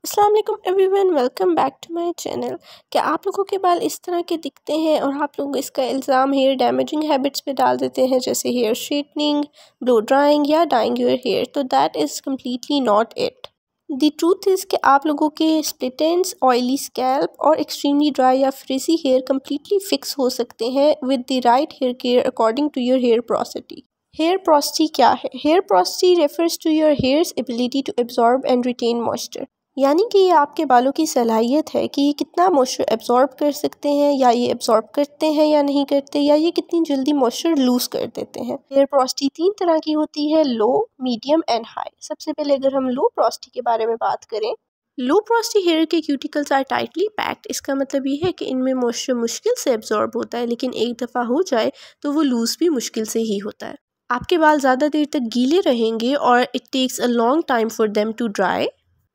अस्सलाम वालेकुम everyone, welcome back to my channel. क्या आप लोगों के बाल इस तरह के दिखते हैं और आप लोग इसका इल्ज़ाम हेयर डैमेजिंग हैबिट्स पे डाल देते हैं, जैसे हेयर स्ट्रेटनिंग, ब्लो ड्राइंग या डाइंग योर हेयर? तो that is completely not it. The truth is कि आप लोगों के स्प्लिट एंड्स, ऑयली स्कैल्प और एक्सट्रीमली ड्राई या फ्रिजी हेयर कम्प्लीटली फिक्स हो सकते हैं with the right hair care according to your hair porosity. Hair porosity क्या है? Hair porosity refers to your hair's ability to absorb and retain moisture, यानी कि ये आपके बालों की सलाहियत है कि ये कितना मॉइस्चर एब्जॉर्ब कर सकते हैं, या ये एब्जॉर्ब करते हैं या नहीं करते, या ये कितनी जल्दी मॉइस्चर लूज़ कर देते हैं। हेयर पोरोसिटी 3 तरह की होती है: लो, मीडियम एंड हाई। सबसे पहले अगर हम लो पोरोसिटी के बारे में बात करें, लो पोरोसिटी हेयर के क्यूटिकल्स आर टाइटली पैक्ड। इसका मतलब ये है कि इनमें मॉइस्चर मुश्किल से एब्जॉर्ब होता है, लेकिन एक दफ़ा हो जाए तो वो लूज़ भी मुश्किल से ही होता है। आपके बाल ज़्यादा देर तक गीले रहेंगे और it takes a long time for them to dry.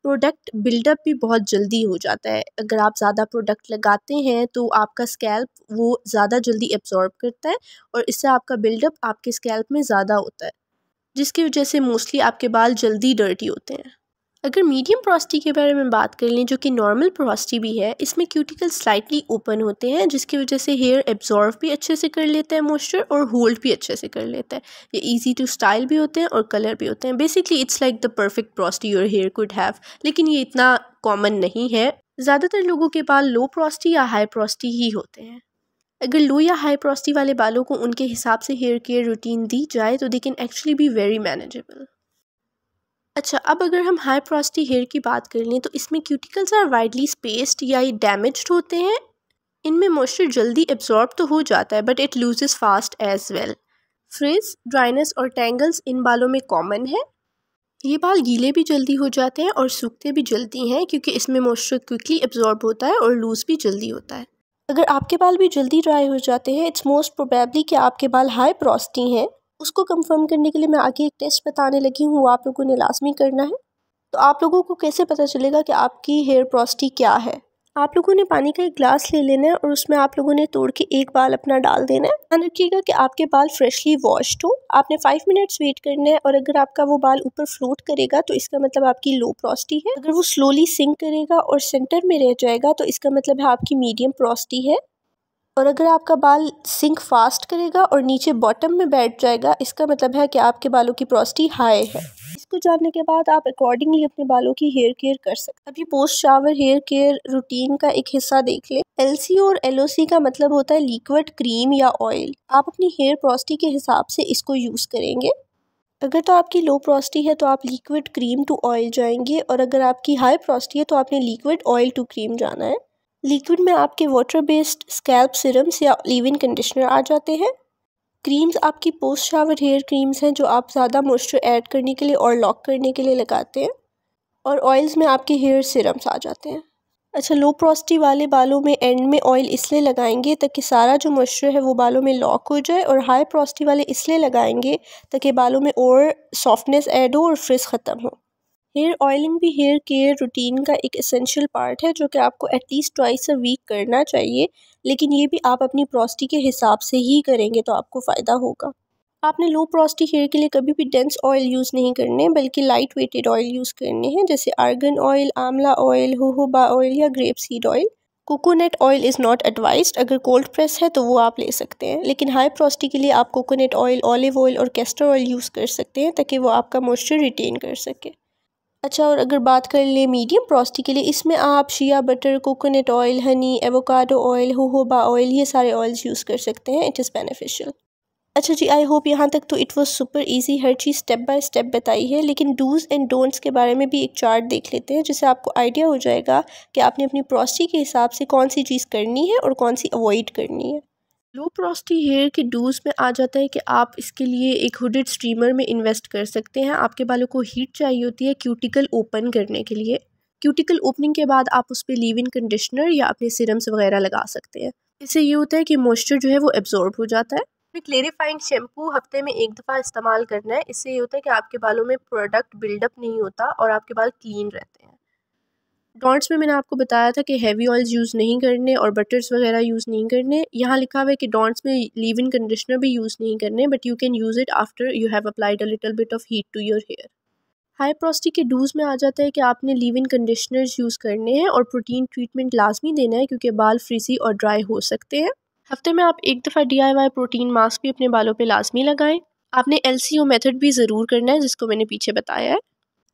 Product buildup भी बहुत जल्दी हो जाता है। अगर आप ज़्यादा प्रोडक्ट लगाते हैं तो आपका स्कैल्प वो ज़्यादा जल्दी एब्जॉर्ब करता है और इससे आपका बिल्डअप आपके स्कैल्प में ज़्यादा होता है, जिसकी वजह से मोस्टली आपके बाल जल्दी डर्टी होते हैं। अगर मीडियम पोरोसिटी के बारे में बात कर लें, जो कि नॉर्मल पोरोसिटी भी है, इसमें क्यूटिकल स्लाइटली ओपन होते हैं, जिसकी वजह से हेयर एब्जॉर्व भी अच्छे से कर लेता है मॉइस्चर और होल्ड भी अच्छे से कर लेता है। ये इजी टू स्टाइल भी होते हैं और कलर भी होते हैं। Basically it's like the perfect porosity your hair could have, लेकिन ये इतना कॉमन नहीं है। ज़्यादातर लोगों के बाल लो पोरोसिटी या हाई पोरोसिटी ही होते हैं। अगर लो या हाई पोरोसिटी वाले बालों को उनके हिसाब से हेयर केयर रूटीन दी जाए तो they can actually be very manageable. अच्छा, अब अगर हम हाई पोरोसिटी हेयर की बात कर लें तो इसमें क्यूटिकल्स आर वाइडली स्पेस्ड या ये डैमेज्ड होते हैं। इनमें मॉइस्चर जल्दी एब्जॉर्ब तो हो जाता है, but it loses fast as well. Frizz, dryness और टेंगल्स इन बालों में कॉमन है। ये बाल गीले भी जल्दी हो जाते हैं और सूखते भी जल्दी हैं, क्योंकि इसमें मॉइस्चर क्विकली एब्जॉर्ब होता है और लूज भी जल्दी होता है। अगर आपके बाल भी जल्दी ड्राई हो जाते हैं, इट्स मोस्ट प्रोबेबली कि आपके बाल हाई पोरोसिटी हैं। उसको कंफर्म करने के लिए मैं आगे एक टेस्ट बताने लगी हूँ, वो आप लोगों ने लाजमी करना है। तो आप लोगों को कैसे पता चलेगा कि आपकी हेयर पोरोसिटी क्या है? आप लोगों ने पानी का एक ग्लास ले लेना है और उसमें आप लोगों ने तोड़ के एक बाल अपना डाल देना है। ध्यान रखिएगा कि आपके बाल फ्रेशली वॉश्ड हो। आपने 5 मिनट्स वेट करना है, और अगर आपका वो बाल ऊपर फ्लोट करेगा तो इसका मतलब आपकी लो पोरोसिटी है। अगर वो स्लोली सिंक करेगा और सेंटर में रह जाएगा तो इसका मतलब है आपकी मीडियम पोरोसिटी है। और अगर आपका बाल सिंक फास्ट करेगा और नीचे बॉटम में बैठ जाएगा, इसका मतलब है कि आपके बालों की पोरोसिटी हाई है। इसको जानने के बाद आप अकॉर्डिंगली अपने बालों की हेयर केयर कर सकते हैं। अभी post shower hair care routine का एक हिस्सा देख लें। एलसी और एलओसी का मतलब होता है लिक्विड, क्रीम या ऑयल। आप अपनी हेयर पोरोसिटी के हिसाब से इसको यूज़ करेंगे। अगर तो आपकी लो पोरोसिटी है तो आप लिक्विड, क्रीम टू ऑयल जाएंगे, और अगर आपकी हाई पोरोसिटी है तो आपने लिक्विड, ऑयल टू क्रीम जाना है। लिक्विड में आपके वाटर बेस्ड स्कैल्प सीरम्स या लीव इन कंडीशनर आ जाते हैं। क्रीम्स आपकी पोस्ट शावर हेयर क्रीम्स हैं, जो आप ज़्यादा मॉइस्चर ऐड करने के लिए और लॉक करने के लिए लगाते हैं। और ऑयल्स में आपके हेयर सीरम्स आ जाते हैं। अच्छा, लो पोरोसिटी वाले बालों में एंड में ऑयल इसलिए लगाएंगे ताकि सारा जो मॉइस्चर है वो बालों में लॉक हो जाए, और हाई पोरोसिटी वाले इसलिए लगाएंगे ताकि बालों में और सॉफ्टनेस ऐड हो और फ्रिज ख़त्म हो। हेयर ऑयलिंग भी हेयर केयर रूटीन का एक एसेंशियल पार्ट है, जो कि आपको एटलीस्ट ट्वाइस अ वीक करना चाहिए, लेकिन ये भी आप अपनी पोरोसिटी के हिसाब से ही करेंगे तो आपको फ़ायदा होगा। आपने लो पोरोसिटी हेयर के लिए कभी भी डेंस ऑयल यूज़ नहीं करने, बल्कि लाइट वेटेड ऑयल यूज़ करने हैं, जैसे आर्गन ऑयल, आंवला ऑयल, जोजोबा ऑयल या grape seed oil. Coconut oil is not advised. अगर कोल्ड प्रेस है तो वो आप ले सकते हैं, लेकिन हाई पोरोसिटी के लिए आप कोकोनट ऑयल, ऑलिव ऑयल और कैस्टर ऑयल यूज़ कर सकते हैं, ताकि वो आपका मॉइस्चर रिटेन कर सके। अच्छा, और अगर बात कर लें मीडियम पोरोसिटी के लिए, इसमें आप shea butter, coconut oil, Honey, avocado oil, jojoba oil, ये सारे ऑयल्स यूज़ कर सकते हैं। It is beneficial. अच्छा जी, आई होप यहाँ तक तो it was super easy, her cheese step by step बताई है, लेकिन डूज़ एंड डोंट्स के बारे में भी एक चार्ट देख लेते हैं, जिससे आपको आइडिया हो जाएगा कि आपने अपनी पोरोसिटी के हिसाब से कौन सी चीज़ करनी है और कौन सी अवॉइड करनी है। लो पोरोसिटी हेयर के डूज़ में आ जाता है कि आप इसके लिए एक हुडेड स्ट्रीमर में इन्वेस्ट कर सकते हैं। आपके बालों को हीट चाहिए होती है क्यूटिकल ओपन करने के लिए। क्यूटिकल ओपनिंग के बाद आप उस पर लीव इन कंडीशनर या अपने सिरम्स वगैरह लगा सकते हैं। इससे ये होता है कि मॉइस्चर जो है वो एब्जॉर्ब हो जाता है। फिर क्लेरिफाइंग शैम्पू हफ्ते में एक दफ़ा इस्तेमाल करना है। इससे ये होता है कि आपके बालों में प्रोडक्ट बिल्डअप नहीं होता और आपके बाल क्लीन रहते हैं। डॉट्स में मैंने आपको बताया था कि हैवी ऑयल्स यूज़ नहीं करने और बटर्स वगैरह यूज़ नहीं करने। यहाँ लिखा हुआ है कि डॉट्स में लीव इन कंडीशनर भी यूज़ नहीं करने, but you can use it after you have applied a little bit of heat to your hair. High porosity के डूज में आ जाता है कि आपने लीव इन कंडीशनर्स यूज़ करने हैं और प्रोटीन ट्रीटमेंट लाजमी देना है क्योंकि बाल फ्रीजी और ड्राई हो सकते हैं। हफ्ते में आप एक दफ़ा DIY प्रोटीन मास्क भी अपने बालों पे लाजमी लगाएं। आपने LCO मेथड भी ज़रूर करना है जिसको मैंने पीछे बताया है।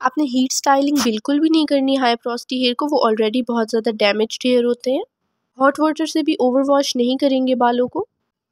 आपने हीट स्टाइलिंग बिल्कुल भी नहीं करनी हाई प्रोस्टी हेयर को, वो ऑलरेडी बहुत ज़्यादा डैमेज्ड हेयर होते हैं। हॉट वाटर से भी ओवर वॉश नहीं करेंगे बालों को।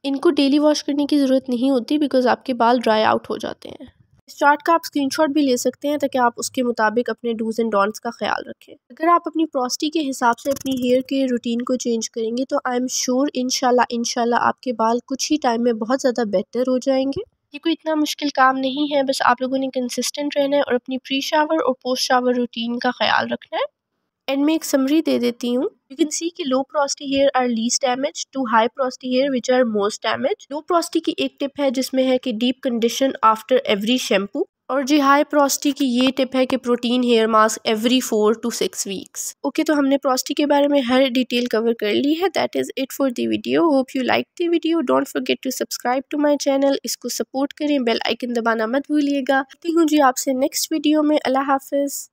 इनको डेली वॉश करने की ज़रूरत नहीं होती बिकॉज आपके बाल ड्राई आउट हो जाते हैं। इस चार्ट का आप स्क्रीनशॉट भी ले सकते हैं ताकि आप उसके मुताबिक अपने डूज एंड डोंट्स का ख्याल रखें। अगर आप अपनी प्रोस्टी के हिसाब से अपनी हेयर के रूटीन को चेंज करेंगे तो आई एम श्योर इंशाल्लाह आपके बाल कुछ ही टाइम में बहुत ज़्यादा बेहतर हो जाएंगे। ये कोई इतना मुश्किल काम नहीं है, बस आप लोगों ने कंसिस्टेंट रहना है और अपनी प्री शावर और पोस्ट शावर रूटीन का ख्याल रखना है। एंड में एक समरी दे देती हूँ। यू कैन सी कि low porosity hair are least damage to high porosity hair which are most damage. Low porosity की एक टिप है जिसमें है कि deep condition after every shampoo, और जी हाई प्रोस्टी की ये टिप है कि protein hair mask every 4 to 6 weeks. Okay, तो हमने प्रोस्टी के बारे में हर डिटेल कवर कर ली है। That is it for the video. Hope you like the video. Don't forget to subscribe to my channel. इसको सपोर्ट करें, बेल आइकन दबाना मत भूलिएगा। आती हूँ जी आपसे नेक्स्ट वीडियो में। अल्लाह हाफिज़।